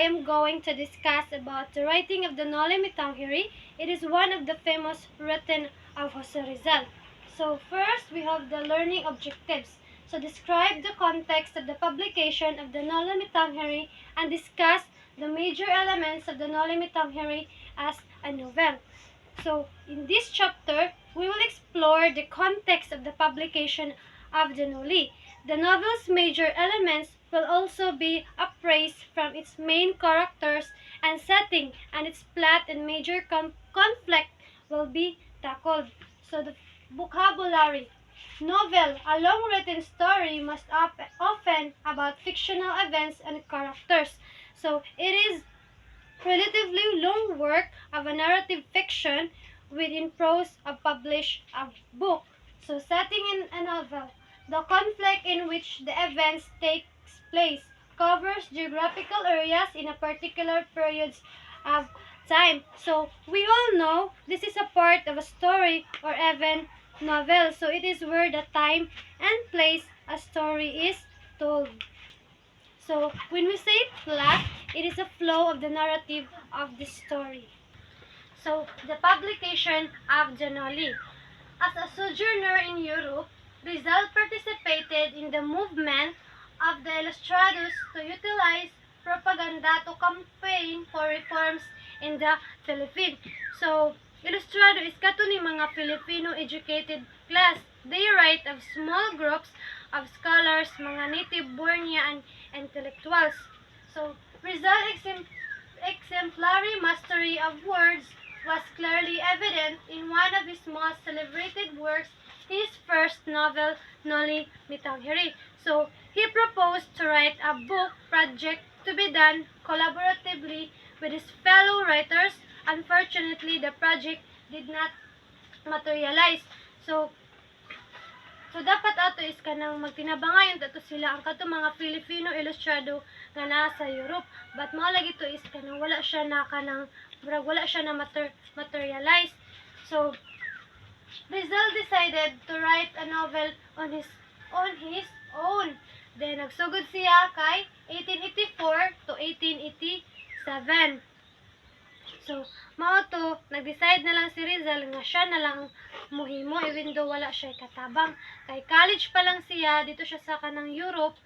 am going to discuss about the writing of the Noli Me Tangere. It is one of the famous written of Jose Rizal. So first, we have the learning objectives. So describe the context of the publication of the Noli Me Tangere and discuss the major elements of the Noli Me Tangere as a novel. So in this chapter, we will explore the context of the publication of the Noli. The novel's major elements will also be appraised from its main characters and setting, and its plot and major conflict will be tackled. So the vocabulary. Novel, a long-written story must often about fictional events and characters. So it is relatively long work of a narrative fiction within prose of published a book. So setting in a novel, the conflict in which the events takes place covers geographical areas in a particular periods of time. So we all know this is a part of a story or even novel. So it is where the time and place a story is told. So when we say plot, it is a flow of the narrative of the story. So the publication of Janoli. As a sojourner in Europe, Rizal participated in the movement of the Ilustrados to utilize propaganda to campaign for reforms in the Philippines. So, Ilustrado is kato ni mga Filipino educated class. They write of small groups of scholars, mga native born intellectuals. So, Rizal exemplary mastery of words was clearly evident in one of his most celebrated works, his first novel, Noli Me Tangere. So, he proposed to write a book project to be done collaboratively with his fellow writers. Unfortunately, the project did not materialize. So dapat ato is kanang magtinabangayon dato sila ang kato mga Filipino ilustrado nga naa sa Europe. But mao lagi to is kanang wala siya na materialize. So Rizal decided to write a novel on his own. Then nagsugod siya kay 1884 to 1887. So, mao to, nag-decide na lang si Rizal nga siya na lang muhimo even though wala siya katabang. Kay college pa lang siya, dito siya sa kanang Europe,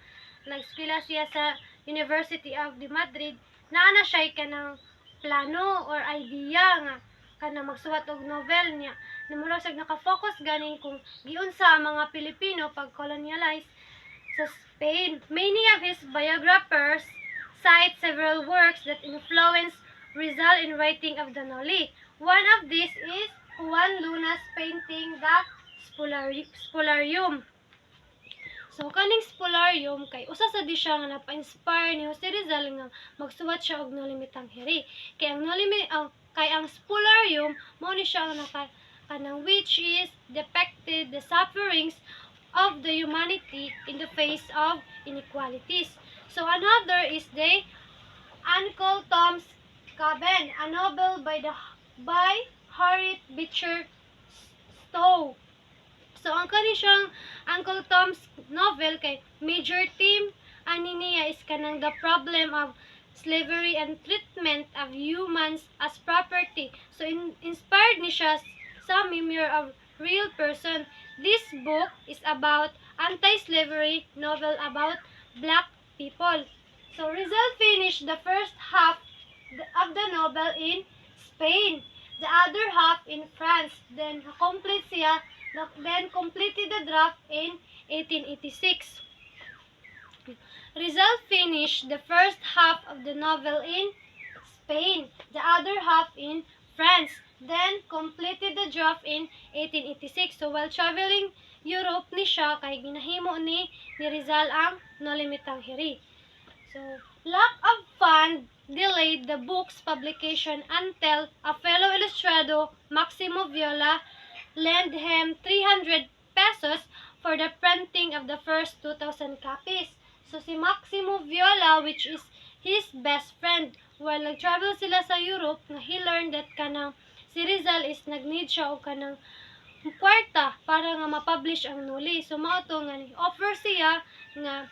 nag-eskwela siya sa University of the Madrid, naana siya kanang plano or idea nga kanang magsuwat og novel niya. Namurasag naka-focus ganing kung giunsa ang mga Pilipino pag-colonialize sa Spain. Many of his biographers cite several works that influenced Rizal in writing of the Noli. One of these is Juan Luna's painting, The Spolarium. So, kaning Spolarium, kay usa sa di siya nga napa-inspire ni Jose Rizal nga magsuwat siya og Noli Me Tangere. Kay ang Spolarium, mao ni siya nga kanang which is depicted the sufferings of the humanity in the face of inequalities. So, another is the Uncle Tom's Cabin, a novel by Harriet Beecher Stowe. So, ang kani siyang Uncle Tom's novel kay major theme ani niya is kanang the problem of slavery and treatment of humans as property. So, inspired ni siya sa memoir of real person. This book is about anti-slavery novel about black people. So, Rizal finished the first half of the novel in Spain, the other half in France. Then completed the draft in 1886. Rizal finished the first half of the novel in Spain, the other half in France. Then completed the draft in 1886. So while traveling Europe ni siya kay ginahimo ni Rizal ang Noli Me Tangere. So, lack of fund delayed the book's publication until a fellow ilustrado, Maximo Viola, lent him 300 pesos for the printing of the first 2,000 copies. So, si Maximo Viola, which is his best friend, while nag-travel sila sa Europe, he learned that kanang si Rizal is nag-need siya o kanang kwarta para nga ma-publish ang Noli. So, mao to nga offer siya nga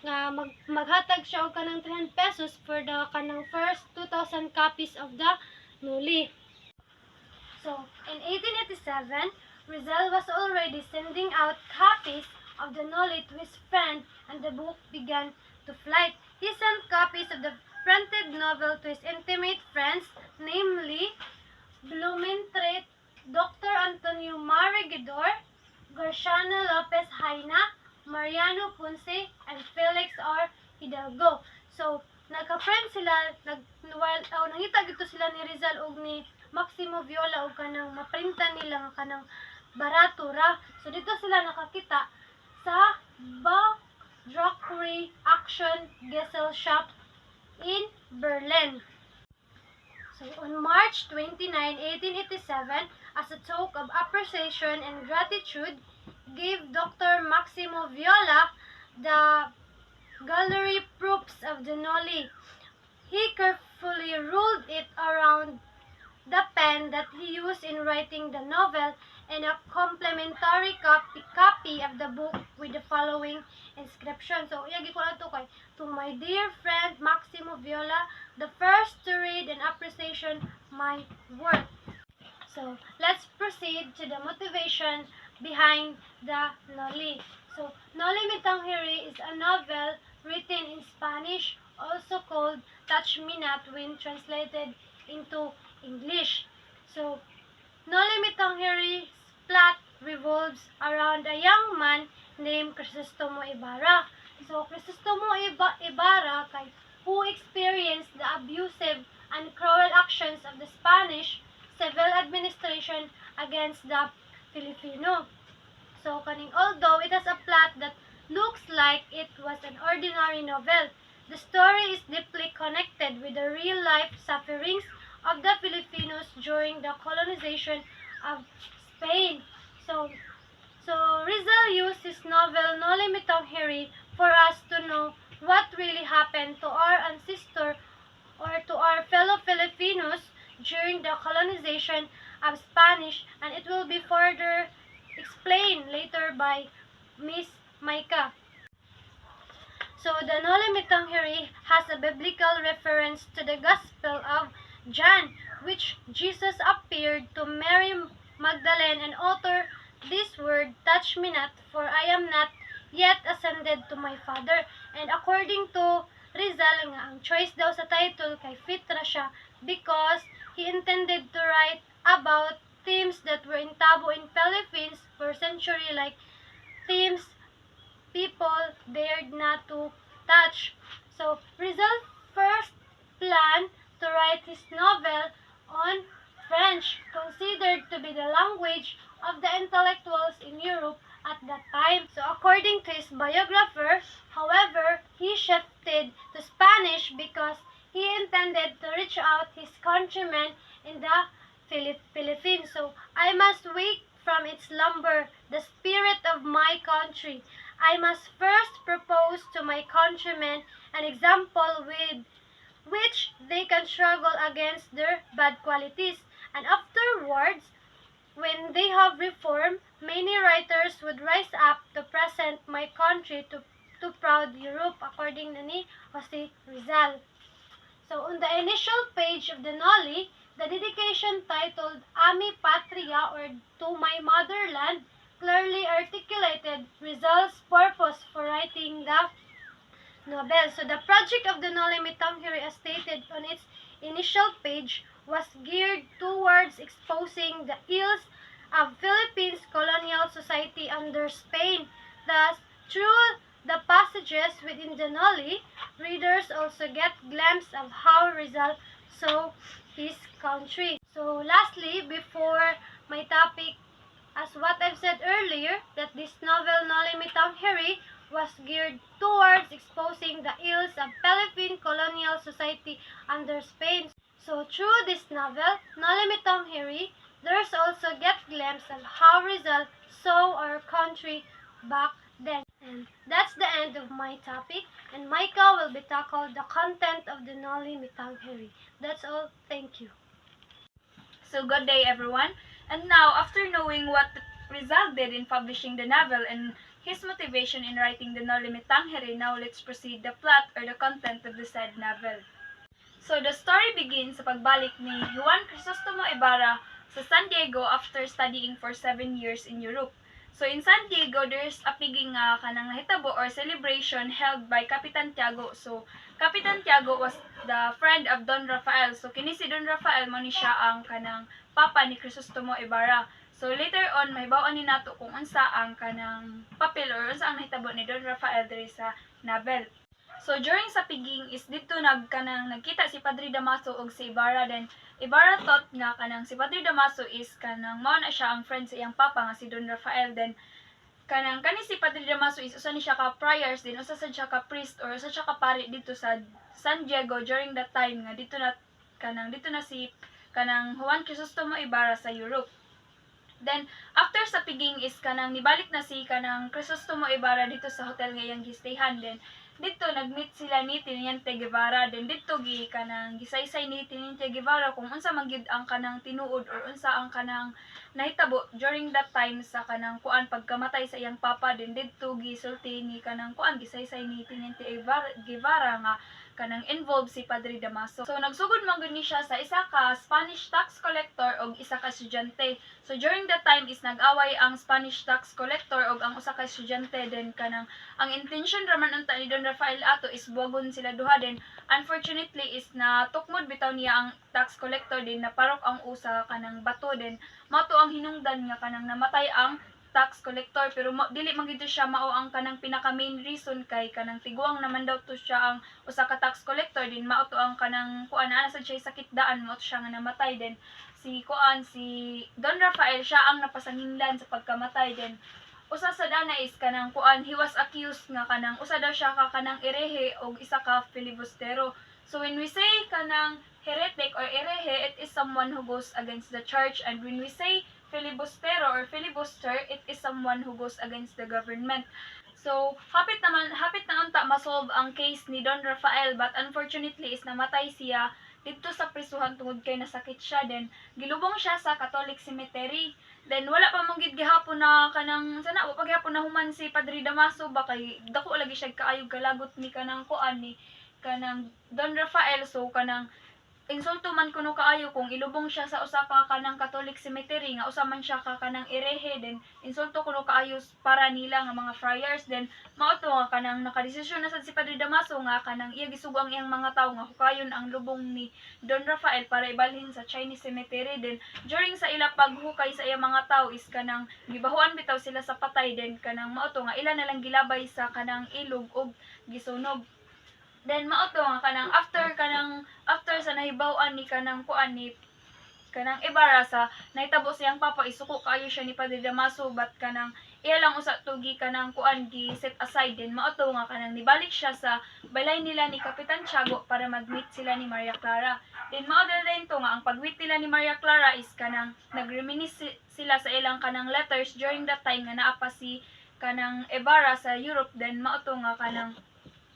nga maghatag siya og kanang 300 pesos for the kanang first 2,000 copies of the Noli. So, in 1887, Rizal was already sending out copies of the Noli to his friend, and the book began to flight. He sent copies of the printed novel to his intimate friends, namely Blumentritt, Dr. Antonio Marigidor, Garciano Lopez Haina, Mariano Ponce, and Felix R. Hidalgo. So, nagka-friend sila, nangita gito sila ni Rizal ug ni Maximo Viola ug kanang maprintan nila nga kanang barato ra. So, dito sila nakakita sa Druckery Action Gesellschaft in Berlin. So, on March 29, 1887, as a token of appreciation and gratitude, gave Dr. Maximo Viola the gallery proofs of the Noli. He carefully ruled it around the pen that he used in writing the novel, and a complimentary copy of the book with the following inscription. So, iyagi ko lang kay, to my dear friend Maximo Viola, the first to read and appreciation my work. So, let's proceed to the motivation behind the Noli. So, Noli Me Tangere is a novel written in Spanish, also called Touch Me Not when translated into English. So, Noli Me Tangere's plot revolves around a young man named Crisostomo Ibarra. So, Crisostomo Ibarra, who experienced the abusive and cruel actions of the Spanish civil administration against the Filipino. So, although it has a plot that looks like it was an ordinary novel, the story is deeply connected with the real-life sufferings of the Filipinos during the colonization of Spain. So Rizal used his novel Noli Me Tangere for us to know what really happened to our ancestor or to our fellow Filipinos during the colonization of Spanish, and it will be further explained later by Miss Maika. So the Noli Me Tangere has a biblical reference to the Gospel of John, which Jesus appeared to Mary Magdalene and uttered this word, touch me not, for I am not yet ascended to my Father. And according to Rizal, nga ang choice daw sa title kay fit ra siya because he intended to write about themes that were in taboo in Philippines for century, like themes people dared not to touch. So Rizal first planned to write his novel on French, considered to be the language of the intellectuals in Europe at that time. So according to his biographer, however, he shifted to Spanish because he intended to reach out his countrymen in the Philippines. So, I must wake from its slumber the spirit of my country. I must first propose to my countrymen an example with which they can struggle against their bad qualities, and afterwards, when they have reformed, many writers would rise up to present my country to proud Europe, according to ni Jose Rizal. So, on the initial page of the Noli, the dedication titled Ami Patria, or To My Motherland, clearly articulated Rizal's purpose for writing the novel. So, the project of the Noli Me Tangere, as stated on its initial page, was geared towards exposing the ills of Philippines colonial society under Spain. Thus, through the passages within the Noli, readers also get glimpse of how Rizal saw his country. So, lastly, before my topic, as what I've said earlier, that this novel Noli Me Tangere was geared towards exposing the ills of Philippine colonial society under Spain. So through this novel, Noli Me Tangere, there's also get glimpse of how Rizal saw our country back then. And that's the end of my topic, and Micah will be tackled the content of the Noli Me Tangere. That's all. Thank you. So good day everyone. And now, after knowing what Rizal did in publishing the novel and his motivation in writing the No Limit Tangheri. Now let's proceed the plot or the content of the said novel. So the story begins sa pagbalik ni Juan Crisostomo Ibarra sa San Diego after studying for 7 years in Europe. So in San Diego, there's a piging kanang nahitabo or celebration held by Capitan Tiago. So Capitan Tiago was the friend of Don Rafael. So kini si Don Rafael mo ni siya ang kanang papa ni Crisostomo Ibarra. So later on mahibaw-an ni nato kung unsa ang kanang papel or unsa ang nahitabo ni Don Rafael diri sa novel. So during sa piging is dito nagkita si Padre Damaso og si Ibarra. Then Ibarra thought nga kanang si Padre Damaso is kanang mao na siya ang friend sa iyang papa nga si Don Rafael. Then kanang kani si Padre Damaso is usa ni siya ka friars, din usa sad siya ka priest or usa siya ka pari dito sa San Diego during that time nga dito na si kanang Juan Crisostomo Ibarra sa Europe. Then after sa piging is kanang nibalik na si kanang Crisostomo Ibarra dito sa hotel nga iyang gistayhan. Then dito nagmeet sila ni Teniente Guevara. Then dito kanang gisaysay ni Teniente Guevara kung unsa man gyud ang kanang tinuod or unsa ang kanang nahitabo during that time sa kanang kuan pagkamatay sa iyang papa. Then dito gisulti ni kanang kuan gisaysay ni Teniente Guevara nga kanang involved si Padre Damaso. So nagsugod man gud ni siya sa isa ka Spanish tax collector og isa ka estudyante. So during that time is nag-away ang Spanish tax collector og ang usa ka estudyante. Then kanang ang intention raman unta ni Don Rafael ato is buwagon sila duha. Then unfortunately is na tukmod bitaw niya ang tax collector. Din naparok ang usa kanang bato. Then mato ang hinungdan nga kanang namatay ang tax collector, pero dili man gid siya mao ang kanang pinaka main reason kay kanang tiguang naman daw to siya ang usa ka tax collector. Din mao to ang kanang kuan ana sad siya sakit daan mao to siya nga namatay. Then si Don Rafael siya ang napasanghinlan sa pagkamatay. Then usa sa dana is kanang kuan he was accused nga kanang usa daw siya ka kanang herehe og isa ka filibustero. So when we say kanang heretic or herehe, it is someone who goes against the church, and when we say filibustero or filibuster, it is someone who goes against the government. So hapit na unta masolve ang case ni Don Rafael, but unfortunately is namatay siya dito sa prisuhan tungod kay nasakit siya. Then gilubong siya sa Catholic Cemetery. Then wala pa man gid gihapon na kanang sana wa pa gihapon na human si Padre Damaso ba kay dako lagi siya kaayog galagot ni kanang kuan ni kanang Don Rafael. So kanang insulto man kuno kaayo kung ilubong siya sa usa ka kanang Catholic Cemetery nga usa man siya ka kanang herehe. Then insulto kuno kaayo para nila nga mga friars. Then mao to nga kanang nakadesisyon na sad si Padre Damaso nga kanang iya gisugo ang iyang mga tawo nga hukayon ang lubong ni Don Rafael para ibalhin sa Chinese Cemetery. Then during sa ila paghukay sa iyang mga tawo is kanang gibahuan bitaw sila sa patay. Then kanang mao to nga ila na lang gilabay sa kanang ilog og gisunog. Then mao to nga kanang after sa nahibaw-an ni kanang kuan ni kanang Ibarra sa nahitabo siyang papa isuko kaayo siya ni Padre Damaso, but kanang iya lang usa tugi kanang kuan gi set aside. Then mao to nga kanang nibalik siya sa balay nila ni Kapitan Tiago para mag-meet sila ni Maria Clara. Then mao din to nga ang pag-meet nila ni Maria Clara is kanang nag-reminisce sila sa ilang kanang letters during that time nga naa pa si kanang Ibarra sa Europe. Then mao to nga kanang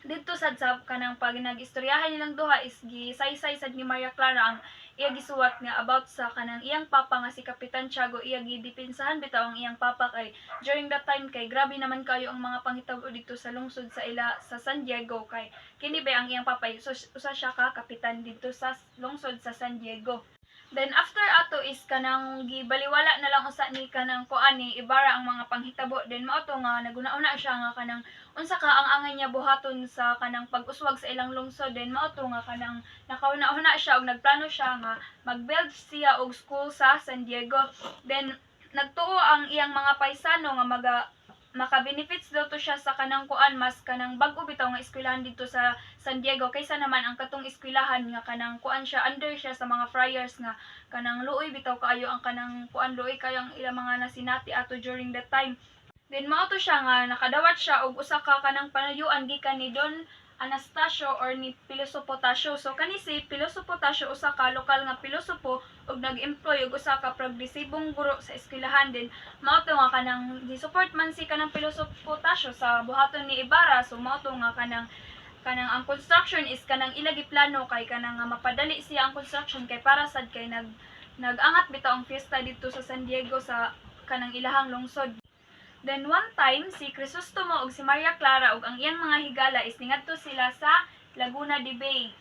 dito sad sa kanang pag nag-istoryahan nilang duha is gisaysay sad ni Maria Clara ang iya gisuwat nga about sa kanang iyang papa nga si Kapitan Tiago. Iya gidipinsahan bitaw ang iyang papa kay during that time kay grabe naman kayo ang mga panghitabo dito sa lungsod sa San Diego kay kini ba ang iyang papa usa siya ka kapitan dito sa lungsod sa San Diego. Then after ato is kanang gibaliwala na lang usa ni kanang kuan ni Ibarra ang mga panghitabo. Then mao to nga naguna-una siya nga kanang unsa ka ang angay niya buhaton sa kanang pag-uswag sa ilang lungsod. Then mao to nga kanang nakauna-una siya og nagplano siya nga mag-build siya og school sa San Diego. Then nagtuo ang iyang mga paisano nga maka-benefits daw to siya sa kanang kuan mas kanang bag-o bitaw nga eskwelahan dito sa San Diego kaysa naman ang katong eskwelahan nga kanang kuan siya under siya sa mga friars nga kanang luoy bitaw kaayo ang kanang kuan luoy kayo ang ilang mga nasinati ato during that time. Then mao to siya nga nakadawat siya og usa ka kanang panayuan gikan ni Don Anastasio or ni Pilosopo Tasio. So kani si Pilosopo Tasio usa ka lokal nga pilosopo ug nag-employ og usa ka progresibong guro sa eskwelahan. Din mao to nga kanang gi-support man si kanang Pilosopo Tasio sa buhaton ni Ibarra. So mao to nga kanang ang construction is kanang ila giplano kay kanang nga mapadali siya ang construction kay para sad kay nag-angat bitaw ang fiesta dito sa San Diego sa kanang ilahang lungsod. Then one time si Crisostomo ug si Maria Clara ug ang iyang mga higala is ningadto sila sa Laguna de Bay.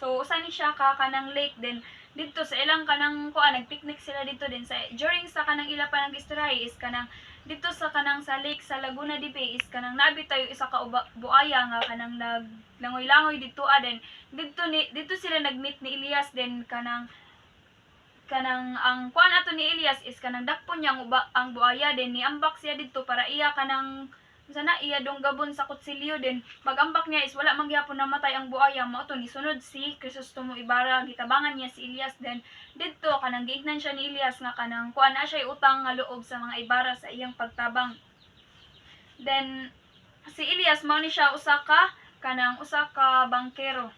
So usa ni siya ka kanang lake, then dito sa ilang kanang kuan nagpicnic sila dito din sa during sa kanang ila pa nag-istorya is kanang dito sa kanang sa lake sa Laguna de Bay is kanang nabi tayo isa ka buaya nga kanang naglangoy-langoy dito then dito sila nagmeet ni Elias, then kanang ang kuan ato ni Elias is kanang dakpon niya ang buaya, din niambak siya dito para iya kanang sana iya dong gabon sa kutsilyo, din magambak niya is wala man gyapon namatay ang buaya, mao to ni sunod si Crisostomo Ibarra, gitabangan niya si Elias, then didto kanang giignan siya ni Elias nga kanang kuan na siya utang nga loob sa mga Ibarra sa iyang pagtabang. Then si Elias mao ni siya usa ka bangkero.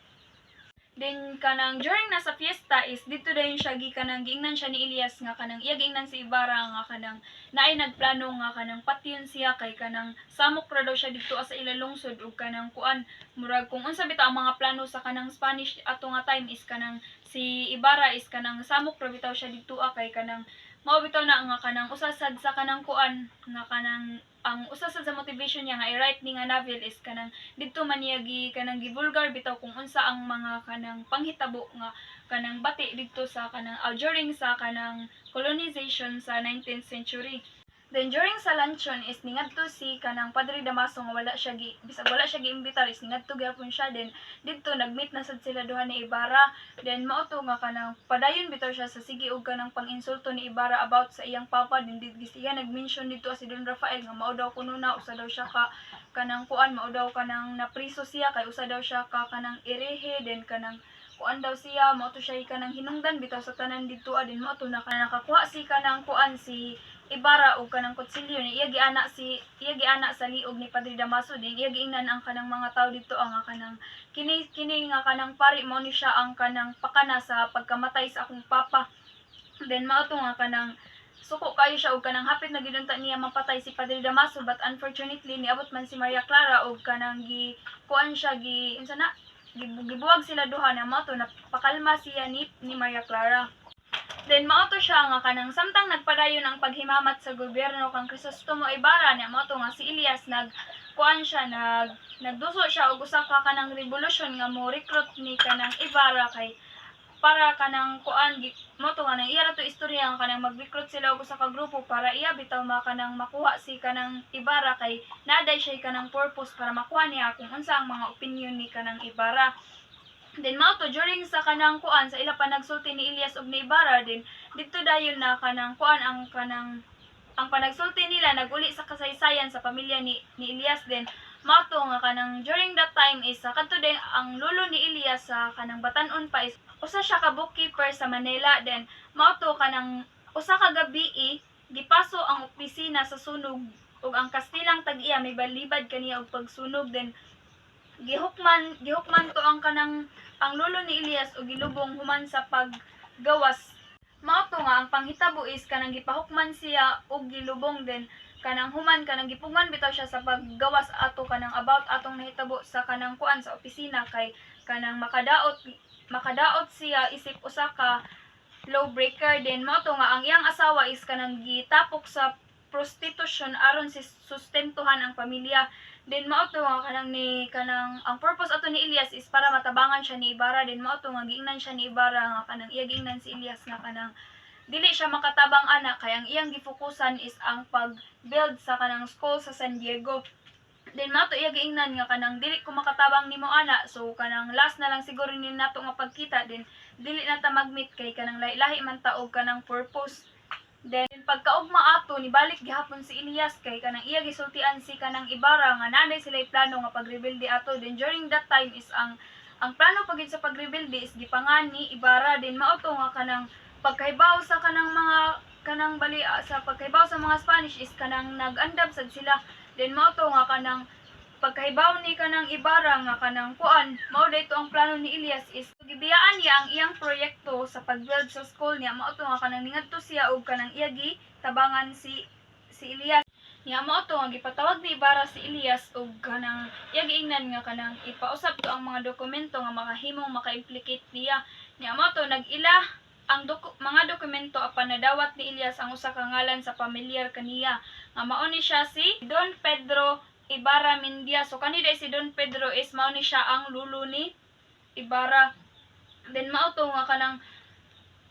Then kanang during nasa fiesta is dito dayon siya kanang giingnan siya ni Elias nga kanang iya giingnan si Ibarra nga kanang naay nagplano nga kanang patyon siya kay kanang samok ra daw siya dito sa ila lungsod ug kanang kuan murag kung unsa bitaw ang mga plano sa kanang Spanish ato nga time is kanang si Ibarra is kanang samok ra bitaw siya dito kay kanang mao bitaw na nga kanang usa sad sa kanang kuan nga kanang ang usa sa motivation niya nga i-write ni nga novel is kanang didto man niya kanang givulgar bitaw kung unsa ang mga kanang panghitabo nga kanang bati didto sa kanang during sa kanang colonization sa 19th century. Then during sa luncheon is ningadto si kanang Padre Damaso nga bisag wala siya giimbitar is ningadto gyapon siya, then didto nagmeet na sad sila duha ni Ibarra, then mao to nga kanang padayon bitaw siya sa sige og kanang panginsulto ni Ibarra about sa iyang papa, din siya nagmention dito si Don Rafael nga mao daw kuno na usa daw siya ka kanang kuan mao daw kanang napriso siya kay usa daw siya ka kanang irehe, then kanang kuan daw siya mao to siya kanang hinungdan bitaw sa tanan dito din mao to na kanang nakakuha si kanang kuan si Ibarra og kanang kutsilyo ni iya giana sa liog ni Padre Damaso, din iya giingnan ang kanang mga tao dito ang kanang kini nga kanang pari mao ni siya ang kanang pakana sa pagkamatay sa akong papa. Then mao to nga kanang suko kayo siya og kanang hapit na gidunta niya mapatay si Padre Damaso, but unfortunately niabot man si Maria Clara og kanang kuan siya gibuwag sila duha na mao to napakalma siya ni Maria Clara. Then mao to siya nga kanang samtang nagpadayon ang paghimamat sa gobyerno kang Crisostomo Ibarra niya mao to nga si Elias nagduso siya og usa ka kanang revolusyon nga mo recruit ni kanang Ibarra kay para kanang kuan mo to nga nang iya ra to istorya nga kanang mag-recruit sila og usa ka grupo para iya bitaw kanang makuha si kanang Ibarra kay naday siya kanang purpose para makuha niya kung unsa ang mga opinion ni kanang Ibarra. Then mao to during sa kanang kuan sa ila pa nagsulti ni Elias ug ni Ibarra, din didto dayon na kanang kuan ang panagsulti nila naguli sa kasaysayan sa pamilya ni Elias, din mao to nga kanang during that time is kadto din ang lolo ni Elias sa kanang batan-on pa is usa siya ka bookkeeper sa Manila, then mao to kanang usa ka gabi gipaso ang opisina sa sunog ug ang kastilang tag-iya may balibad kaniya og pagsunog, then gihukman to ang lolo ni Elias og gilubong human sa paggawas. Mao to nga ang panghitabo is kanang gipahukman siya og gilubong, then kanang human kanang gipugman bitaw siya sa paggawas ato kanang about atong nahitabo sa kanang kuan sa opisina kay kanang makadaot siya isip usa ka lawbreaker. Then mao to nga ang iyang asawa is kanang gitapok sa prostitution aron si sustentuhan ang pamilya. Then mao to nga kanang ang purpose ato ni Elias is para matabangan siya ni Ibarra, din mao to nga giingnan siya ni Ibarra nga kanang iya giingnan si Elias nga kanang dili siya makatabang ana kay ang iyang gifokusan is ang pag-build sa kanang school sa San Diego. Then mao to iya giingnan nga kanang dili ko makatabang nimo ana, so kanang last na lang siguro ni nato nga pagkita, din dili na ta magmeet kay kanang lahi man ta og kanang purpose. Then pagkaugma ato nibalik gihapon si Elias kay kanang iya gisultian si kanang Ibarra nga naday sila plano nga pagrebelde ato. Then during that time is ang plano pagid sa pagrebelde is gipangan ni Ibarra, din mao to nga kanang pagkahibaw sa kanang mga sa pagkahibaw sa mga Spanish is kanang nag-andam sad sila. Then mao to nga kanang pagkahibaw ni kanang Ibarra nga kanang kuan mao dayto ang plano ni Elias is gibiyaan niya ang iyang proyekto sa pag-build sa school niya. Mao to nga kanang ningadto siya og kanang iya tabangan si Elias niya. Mao to nga gipatawag ni Ibarra si Elias og kanang iya giingnan nga kanang ipausab to ang mga dokumento nga makahimong maka-implicate niya. Mao to nag-ila mga dokumento apan nadawat ni Elias ang usa ka ngalan sa pamilyar kaniya nga mao ni siya si Don Pedro Ibarra Mindia. So kani day si Don Pedro is mao ni siya ang lulo ni Ibarra. Then mao to nga kanang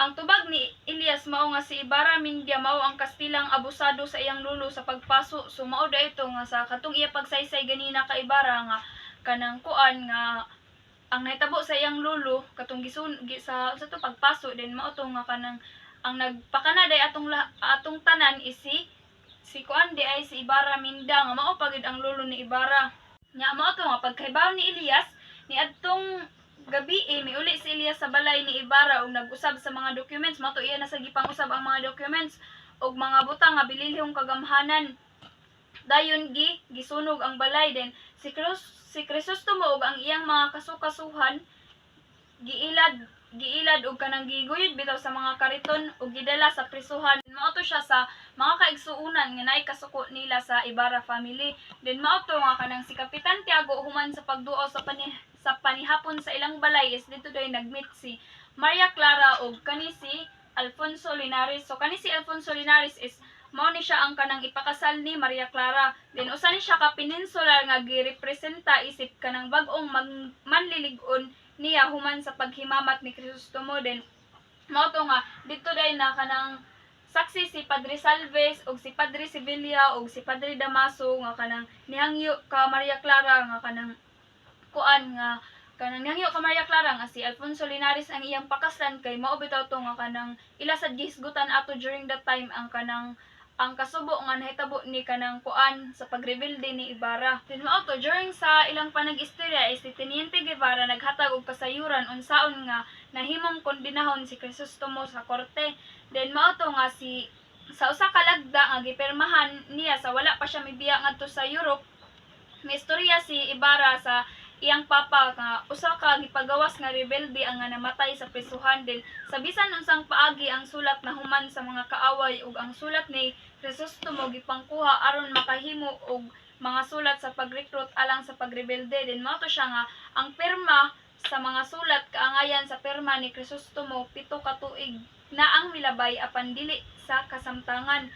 ang tubag ni Elias mao nga si Ibarra Mindia mao ang Kastilang abusado sa iyang lulo sa pagpaso. So mao da ito nga sa katong iya pagsaysay ganina ka Ibarra nga kanang kuan nga ang nahitabo sa iyang lulo katong sa to pagpaso din mao to nga kanang ang nagpakanaday atong tanan is si kuan di ay si Ibarra Minda nga mao pagid ang lulo ni Ibarra. Nya mao to nga pagkahibaw ni Elias ni adtong gabi miuli si Elias sa balay ni Ibarra ug nag-usab sa mga documents. Mao to iya na sa gipang-usab ang mga documents ug mga butang nga bililhong kagamhanan. Dayon gisunog ang balay din si Crisostomo ug ang iyang mga kasukasuhan giilad ug kanang giguyod bitaw sa mga kariton ug gidala sa prisuhan. Mao to siya sa mga kaigsuonan nga naay kasuko nila sa Ibarra family. Then mao to nga kanang si Kapitan Tiago human sa pagduo sa panihapon sa ilang balay is dito day nagmeet si Maria Clara ug kani si Alfonso Linares. So kani si Alfonso Linares is mao ni siya ang kanang ipakasal ni Maria Clara. Then usa ni siya ka peninsular nga girepresenta isip kanang bag-ong manlilig-on niya human sa paghimamat ni Crisostomo. Then mao to nga dito day na kanang saksi si Padre Salves ug si Padre Sevilla ug si Padre Damaso nga kanang nihangyo ka Maria Clara nga kanang kuan nga kanang nihangyo ka Maria Clara nga si Alfonso Linares ang iyang pakaslan kay mao bitaw to nga kanang ila sad gihisgutan ato during that time ang kasubo nga nahitabo ni kanang kuan sa pagrebelde ni Ibarra. Then mao to during sa ilang panag-istorya is si Teniente Guevara naghatag og kasayuran unsaon nga nahimong kondinahon si Crisostomo sa korte. Then mao to nga sa usa ka lagda nga gipirmahan niya sa wala pa siya mibiya ngadto sa Europe. May istorya si Ibarra sa iyang papa nga usa ka gipagawas nga rebelde ang nga namatay sa prisuhan. Din sa bisan unsang paagi ang sulat na human sa mga kaaway ug ang sulat ni Crisostomo gipangkuha aron makahimo og mga sulat sa pagrecruit alang sa pagrebelde. Din mao to siya nga ang pirma sa mga sulat kaangayan sa pirma ni Crisostomo 7 ka tuig na ang milabay apan dili sa kasamtangan.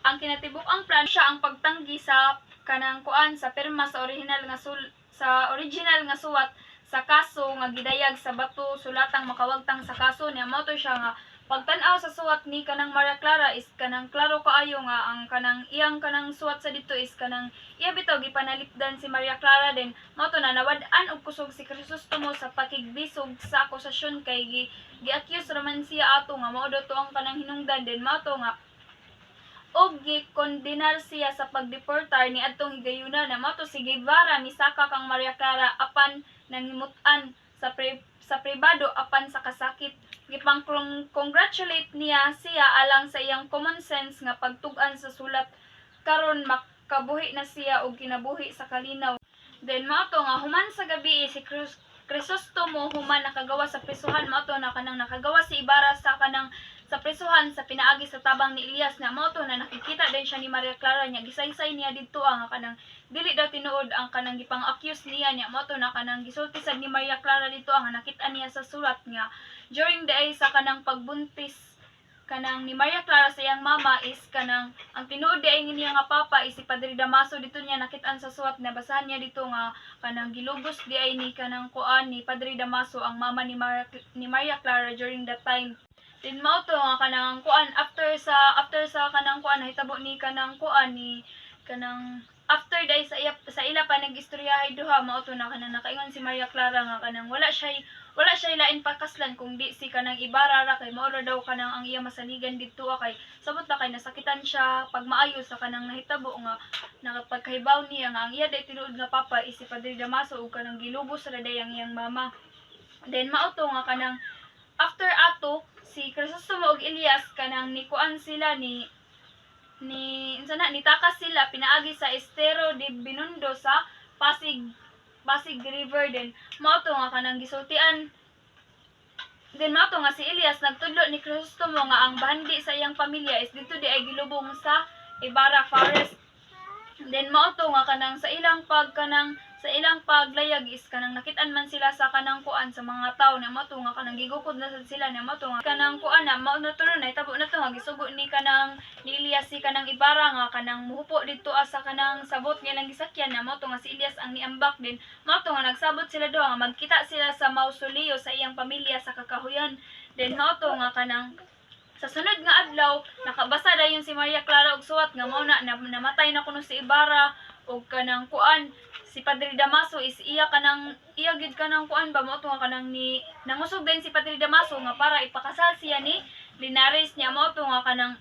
Ang kinatibuk-ang plan siya ang pagtanggi sa kanang kuan sa pirma sa original nga suwat sa kaso nga gidayag sa bato sulatang makawagtang sa kaso niya. Mao to siya nga pagtan-aw sa suwat ni kanang Maria Clara is kanang klaro kaayo nga ang kanang iyang kanang suwat sa dito is kanang iya bitaw gipanalipdan si Maria Clara. Din mao to na nawad-an og kusog si Crisostomo sa pakigbisog sa akusasyon kay gi-accuse raman siya ato nga mao daw to ang kanang hinungdan. Din mao to nga og gikondenar siya sa pagdeportar ni adtong higayuna na mao to si Guevara misaka kang Maria Clara apan nangimutan sa pribado apan sa kasakit. Gipang-congratulate niya siya alang sa iyang common sense nga pagtug-an sa sulat karon makabuhi na siya og kinabuhi sa kalinaw. Then mao to nga human sa gabi si Crisostomo human nakagawa sa prisuhan. Mao to na kanang nakagawa si Ibarra sa kanang sa prisuhan sa pinaagi sa tabang ni Elias na mao to na nakikita din siya ni Maria Clara niya gisaysay niya didto ang kanang dili daw tinuod ang kanang gipang-accuse niya mao to na kanang gisulti sad ni Maria Clara dito ang nakita niya sa surat nga during the day sa kanang pagbuntis kanang ni Maria Clara sa iyang mama is kanang ang tinuod di ay niya nga papa is si Padre Damaso. Dito niya nakitaan sa suwat na basahan niya dito nga kanang gilubos di ay ni kanang kuan ni Padre Damaso ang mama ni Maria Clara during that time. Din mao to nga kanang kuan after sa kanang kuan nahitabo ni kanang kuan ni kanang after day sa ila pa nag-istoryahay duha mao to na kanang nakaingon si Maria Clara nga kanang wala siya lain pakaslan kung di si kanang Ibarra ra kay mao ra daw kanang ang iya masaligan didto kay sabot na kay nasakitan siya pag maayo sa kanang nahitabo nga nakapagkahibaw niya nga ang iya day tinuod nga papa is si Padre Damaso ug kanang gilubos ra day ang iyang mama. Then mao to nga kanang after ato si Crisostomo ug Elias kanang nikuan sila ni nitakas sila pinaagi sa Estero de Binondo sa Pasig River. Din mao to nga kanang gisultian. Then mao to nga si Elias nagtudlo ni Crisostomo nga ang bahandi sa iyang pamilya is dito di ay gilubong sa Ibarra Forest. Then mao to nga kanang sa ilang sa ilang paglayag is kanang nakit-an man sila sa kanang kuan sa mga tao na mao to nga kanang gigukod na sad sila na mao to nga kanang kuan na mao na tunon na tabo na to nga gisugo ni kanang ni Elias si kanang Ibarra nga kanang muhupo didto sa kanang sabot nga ilang gisakyan na mao to nga si Elias ang niambak din mao to nga nagsabot sila duha nga magkita sila sa mausoleo sa iyang pamilya sa Kakahuyan. Then mao to nga kanang sa sunod nga adlaw nakabasa dayon si Maria Clara og suwat nga mao na namatay na kuno si Ibarra og kanang kuan si Padre Damaso is iya gid kanang kuan ba mo to nga kanang ni nangusog din si Padre Damaso nga para ipakasal siya ni Linares niya mao to nga kanang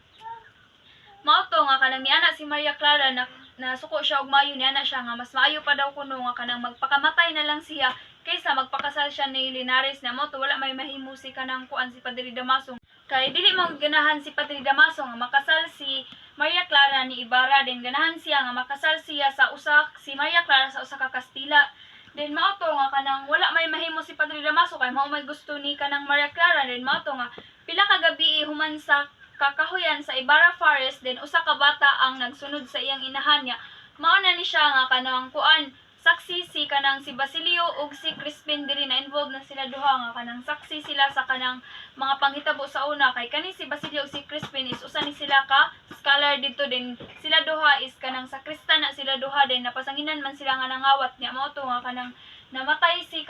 ni ana si Maria Clara na nasuko siya og maayo ni ana siya nga mas maayo pa daw kuno nga kanang magpakamatay na lang siya kaysa magpakasal siya ni Linares na mao to wala may mahimo si kanang kuan si Padre Damaso kay dili mo ganahan si Padre Damaso nga makasal si Maria Clara ni Ibarra din ganahan siya nga makasal siya sa si Maria Clara sa usa ka Kastila. Then mao to nga kanang wala may mahimo si Padre Damaso kay mao may gusto ni kanang Maria Clara din mao to nga pila ka gabi human sa Kakahuyan sa Ibarra Forest din usa ka bata ang nagsunod sa iyang inahan niya. Mao na ni siya nga kanang kuan saksi si kanang si Basilio ug si Crispin diri na involved na sila duha nga kanang saksi sila sa kanang mga panghitabo sa una kay kani si Basilio ug si Crispin is usa ni sila ka scholar dito din sila duha is kanang sakristan na sila duha din napasanginan man sila nga nangawat niya mao to nga kanang namatay si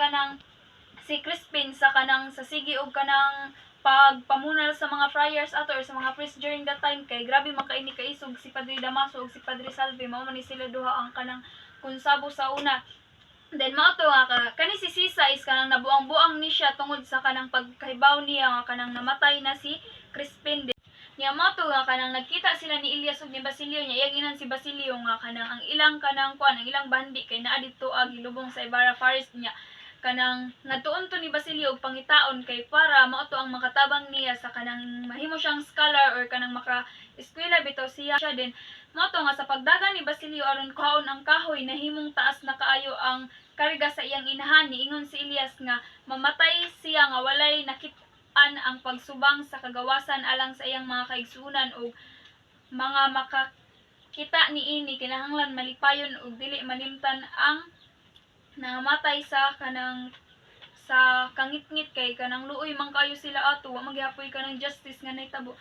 Crispin sa kanang sa sige ug kanang pagpamunal sa mga friars ato or sa mga priest during that time kay grabe makaini kaisog si Padre Damaso ug si Padre Salve mao man ni sila duha ang kanang kunsabo sa una. Then mao to nga kani si Sisa is kanang nabuang-buang ni siya tungod sa kanang pagkahibaw niya nga kanang namatay na si Crispin. Niya mao to nga kanang nagkita sila ni Elias ug ni Basilio niya iyaginan si Basilio nga kanang ang ilang kanang kuan ang ilang bandi kay naa didto gilubong sa Ibarra Forest niya kanang nagtuon to ni Basilio og pangitaon kay para mao to ang makatabang niya sa kanang mahimo siyang scholar or kanang maka-eskwela bitaw siya din mao to nga sa pagdagan ni Basilio aron kuhaon ang kahoy nahimong taas na kaayo ang karga sa iyang inahan niingon si Elias nga mamatay siya nga walay nakit-an ang pagsubang sa kagawasan alang sa iyang mga kaigsuonan ug mga makakita niini kinahanglan malipayon ug dili malimtan ang namatay sa kanang sa kangit-ngit kay kanang luoy man kayo sila ato wa magyapoy kanang justice nga nahitabo.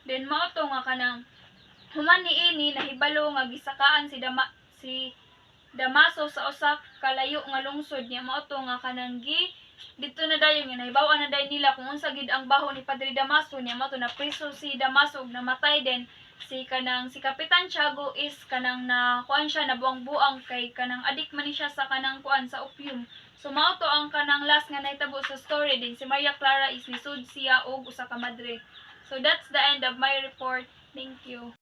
Then mao to nga kanang human niini nahibalo nga gisakaan si Damaso sa usa ka layo nga lungsod niya mao to nga kanang dito na dayon nga nahibaw-an na dayon nila kung unsa gid ang baho ni Padre Damaso niya mao to na priso si Damaso ug namatay din si Kapitan Tiago is kanang na kuan siya nabuang-buang kay kanang adik man ni siya sa kanang kuan sa opium. So mao to ang kanang last nga nahitabo sa story din si Maria Clara is lisod siya og usa ka madre. So that's the end of my report. Thank you.